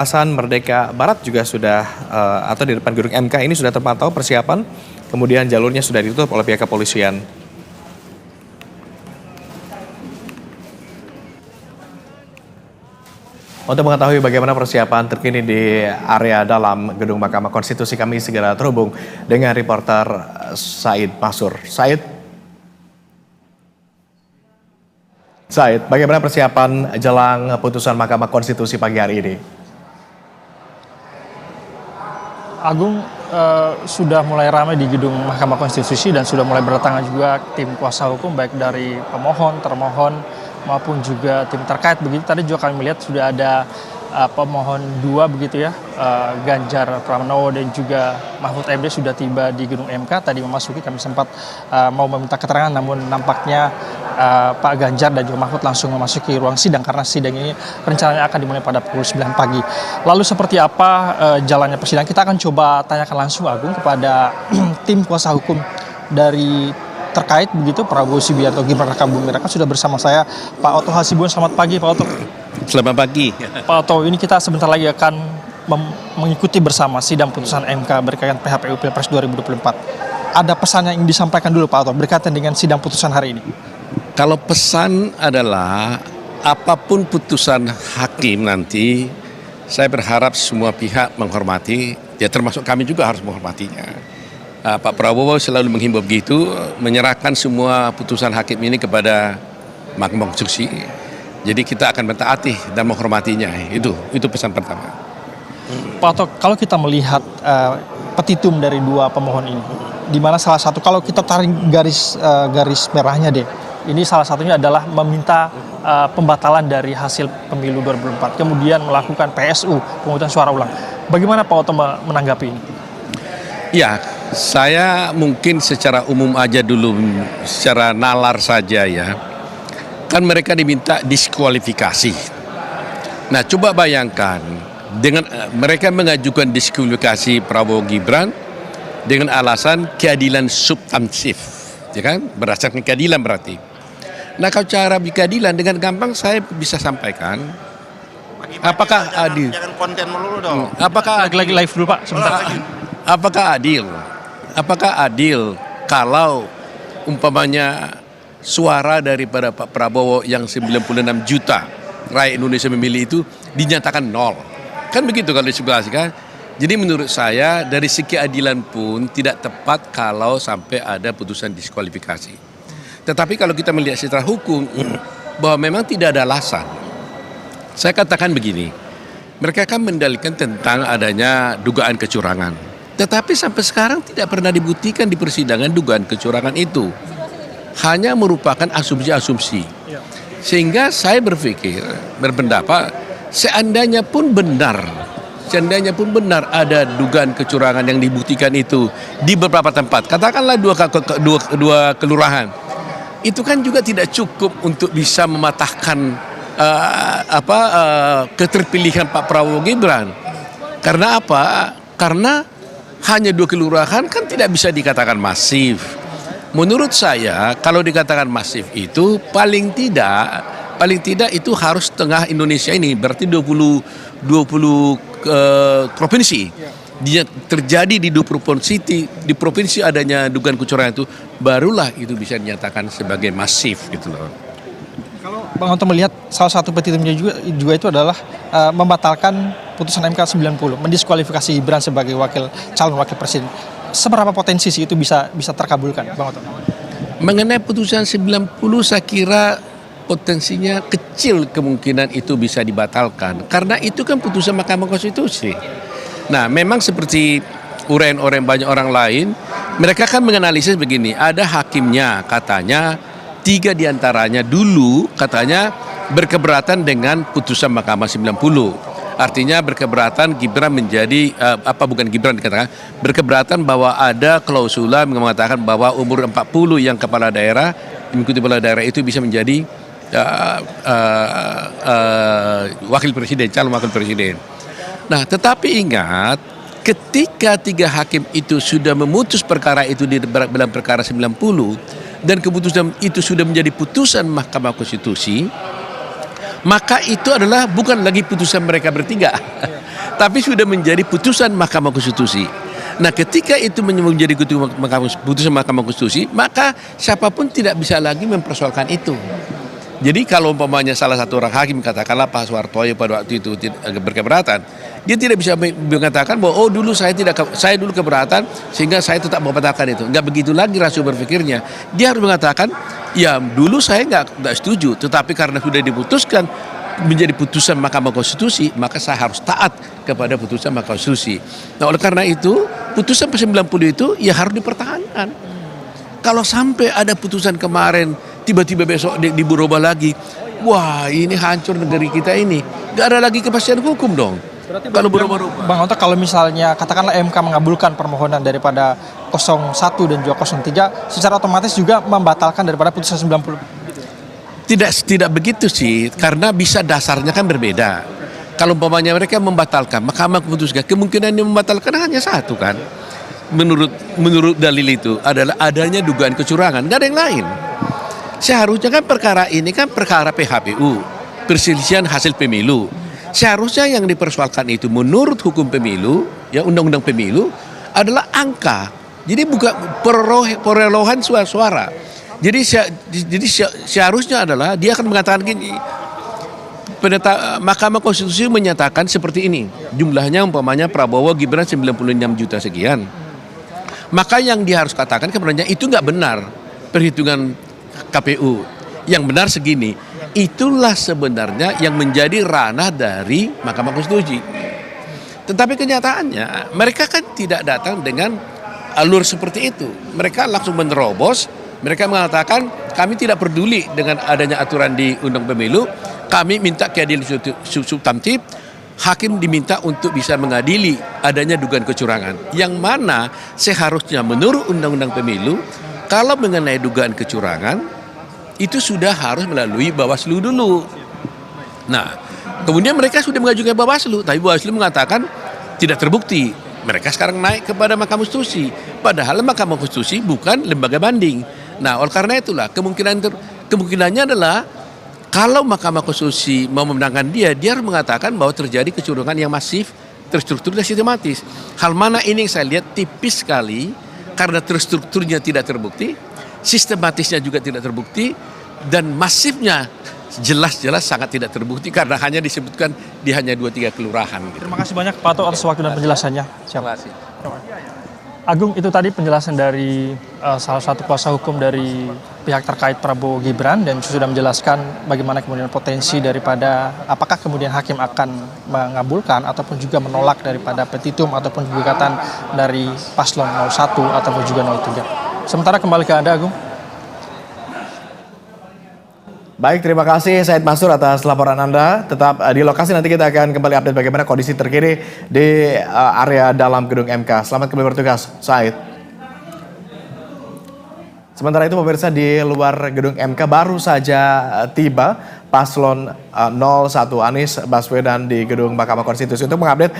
Kawasan Merdeka Barat juga sudah atau di depan gedung MK ini sudah terpantau persiapan, kemudian jalurnya sudah ditutup oleh pihak kepolisian. Untuk mengetahui bagaimana persiapan terkini di area dalam gedung Mahkamah Konstitusi, kami segera terhubung dengan reporter Said Masur. Said, bagaimana persiapan jelang putusan Mahkamah Konstitusi pagi hari ini? Agung, sudah mulai ramai di gedung Mahkamah Konstitusi dan sudah mulai berdatangan juga tim kuasa hukum baik dari pemohon, termohon maupun juga tim terkait. Begitu tadi juga kami melihat sudah ada pemohon dua begitu ya, Ganjar Pranowo dan juga Mahfud MD sudah tiba di gedung MK. Tadi memasuki kami sempat mau meminta keterangan, namun nampaknya Pak Ganjar dan juga Mahfud langsung memasuki ruang sidang karena sidang ini rencananya akan dimulai pada pukul 9 pagi. Lalu seperti apa jalannya persidangan, kita akan coba tanyakan langsung Agung kepada tim kuasa hukum dari terkait begitu, Prabowo Subianto, Gibran Rakabuming Raka. Sudah bersama saya Pak Oto Hasibuan. Selamat pagi Pak Oto. Selamat pagi. Pak Oto, ini kita sebentar lagi akan mengikuti bersama sidang putusan MK berkaitan PHPU Pilpres 2024. Ada pesan yang ingin disampaikan dulu Pak Oto berkaitan dengan sidang putusan hari ini? Kalau pesan adalah apapun putusan hakim nanti, saya berharap semua pihak menghormati, ya termasuk kami juga harus menghormatinya. Pak Prabowo selalu menghimbau begitu, menyerahkan semua putusan hakim ini kepada Mahkamah Konstitusi. Jadi kita akan mentaati dan menghormatinya. Itu pesan pertama. Pak Oto, kalau kita melihat petitum dari dua pemohon ini, di mana salah satu, kalau kita tarik garis merahnya deh, ini salah satunya adalah meminta pembatalan dari hasil pemilu 2024, kemudian melakukan PSU, pemungutan suara ulang. Bagaimana Pak Oto menanggapi ini? Ya, saya mungkin secara umum aja dulu, secara nalar saja ya. Kan mereka diminta diskualifikasi. Nah, coba bayangkan dengan mereka mengajukan diskualifikasi Prabowo Gibran dengan alasan keadilan substansif, ya kan? Berdasarkan keadilan berarti. Nah, kalau cara keadilan dengan gampang saya bisa sampaikan. Apakah adil? Jangan konten melulu dong. Apakah Lagi live dulu Pak, sebentar. Apakah adil? Apakah adil kalau umpamanya suara daripada Pak Prabowo yang 96 juta rakyat Indonesia memilih itu dinyatakan nol? Kan begitu kalau disimulasikan. Jadi menurut saya dari segi keadilan pun tidak tepat kalau sampai ada putusan diskualifikasi. Tetapi kalau kita melihat secara hukum bahwa memang tidak ada alasan. Saya katakan begini, mereka kan mendalilkan tentang adanya dugaan kecurangan. Tetapi sampai sekarang tidak pernah dibuktikan di persidangan dugaan kecurangan itu. Hanya merupakan asumsi-asumsi. Sehingga saya berpendapat seandainya pun benar ada dugaan kecurangan yang dibuktikan itu di beberapa tempat, katakanlah dua kelurahan, itu kan juga tidak cukup untuk bisa mematahkan keterpilihan Pak Prabowo Gibran. Karena apa? Karena hanya dua kelurahan kan tidak bisa dikatakan masif. Menurut saya kalau dikatakan masif itu paling tidak itu harus tengah Indonesia ini, berarti 20 provinsi. Dia terjadi di 20 provinsi adanya dugaan kecurangan itu, barulah itu bisa dinyatakan sebagai masif gitu loh. Kalau Bang Oto melihat salah satu petitumnya juga itu adalah membatalkan putusan MK 90, mendiskualifikasi Gibran sebagai calon wakil presiden. Seberapa potensi sih itu bisa terkabulkan, Bang Oto? Mengenai putusan 90 saya kira potensinya kecil kemungkinan itu bisa dibatalkan. Karena itu kan putusan Mahkamah Konstitusi. Nah, memang seperti uraian banyak orang lain, mereka kan menganalisis begini, ada hakimnya katanya 3 diantaranya dulu katanya berkeberatan dengan putusan Mahkamah 90. Artinya berkeberatan Gibran menjadi, bukan Gibran dikatakan, berkeberatan bahwa ada klausula yang mengatakan bahwa umur 40 yang kepala daerah, mengikuti kepala daerah itu bisa menjadi wakil presiden, calon wakil presiden. Nah, tetapi ingat, ketika 3 hakim itu sudah memutus perkara itu dalam perkara 90, dan keputusan itu sudah menjadi putusan Mahkamah Konstitusi, maka itu adalah bukan lagi putusan mereka bertiga, tapi sudah menjadi putusan Mahkamah Konstitusi. Nah, ketika itu menjadi putusan Mahkamah Konstitusi, maka siapapun tidak bisa lagi mempersoalkan itu. Jadi kalau umpamanya salah satu orang hakim, katakanlah Pak Soehartoyo pada waktu itu berkeberatan, dia tidak bisa mengatakan bahwa oh dulu saya dulu keberatan sehingga saya tetap membatalkan itu. Enggak begitu lagi rasio berpikirnya. Dia harus mengatakan ya dulu saya enggak setuju, tetapi karena sudah diputuskan menjadi putusan Mahkamah Konstitusi, maka saya harus taat kepada putusan Mahkamah Konstitusi. Nah, oleh karena itu putusan 90 itu ya harus dipertahankan. Kalau sampai ada putusan kemarin tiba-tiba besok dirubah lagi, wah ini hancur negeri kita ini. Gak ada lagi kepastian hukum dong. Kalau berubah-ubah. Bang Onto, kalau misalnya katakanlah MK mengabulkan permohonan daripada 01 dan juga 03, secara otomatis juga membatalkan daripada putusan 90. Tidak begitu sih, karena bisa dasarnya kan berbeda. Kalau umpamanya mereka membatalkan, Mahkamah memutuskan, kemungkinan yang membatalkan hanya satu kan. Menurut dalil itu adalah adanya dugaan kecurangan, nggak ada yang lain. Seharusnya kan perkara ini kan perkara PHPU, perselisihan hasil pemilu. Seharusnya yang dipersoalkan itu menurut hukum pemilu, ya undang-undang pemilu adalah angka. Jadi bukan perolehan suara. Jadi seharusnya adalah dia akan mengatakan gini. Mahkamah Konstitusi menyatakan seperti ini. Jumlahnya umpamanya Prabowo Gibran 96 juta sekian. Maka yang dia harus katakan kebenarannya itu nggak benar perhitungan KPU. Yang benar segini. Itulah sebenarnya yang menjadi ranah dari Mahkamah Konstitusi. Tetapi kenyataannya mereka kan tidak datang dengan alur seperti itu. Mereka langsung menerobos. Mereka mengatakan kami tidak peduli dengan adanya aturan di undang pemilu. Kami minta keadilan substantif. Hakim diminta untuk bisa mengadili adanya dugaan kecurangan. Yang mana seharusnya menurut undang-undang pemilu, kalau mengenai dugaan kecurangan, itu sudah harus melalui Bawaslu dulu. Nah, kemudian mereka sudah mengajukan Bawaslu, tapi Bawaslu mengatakan tidak terbukti. Mereka sekarang naik kepada Mahkamah Konstitusi. Padahal Mahkamah Konstitusi bukan lembaga banding. Nah, oleh karena itulah kemungkinannya adalah kalau Mahkamah Konstitusi mau memenangkan dia harus mengatakan bahwa terjadi kecurangan yang masif, terstruktur dan sistematis. Hal mana ini yang saya lihat tipis sekali karena terstrukturnya tidak terbukti, sistematisnya juga tidak terbukti, dan masifnya jelas-jelas sangat tidak terbukti karena hanya disebutkan di hanya 2-3 kelurahan. Gitu. Terima kasih banyak Pak Ato atas waktu dan penjelasannya. Terima kasih. Agung, itu tadi penjelasan dari salah satu kuasa hukum dari pihak terkait Prabowo Gibran dan sudah menjelaskan bagaimana kemudian potensi daripada apakah kemudian hakim akan mengabulkan ataupun juga menolak daripada petitum ataupun gugatan dari paslon 01 ataupun juga 03. Sementara kembali ke Anda, Agung. Baik, terima kasih Said Masur atas laporan Anda. Tetap di lokasi, nanti kita akan kembali update bagaimana kondisi terkini di area dalam gedung MK. Selamat kembali bertugas, Said. Sementara itu pemirsa, di luar gedung MK baru saja tiba paslon 01 Anies Baswedan di gedung Mahkamah Konstitusi untuk mengupdate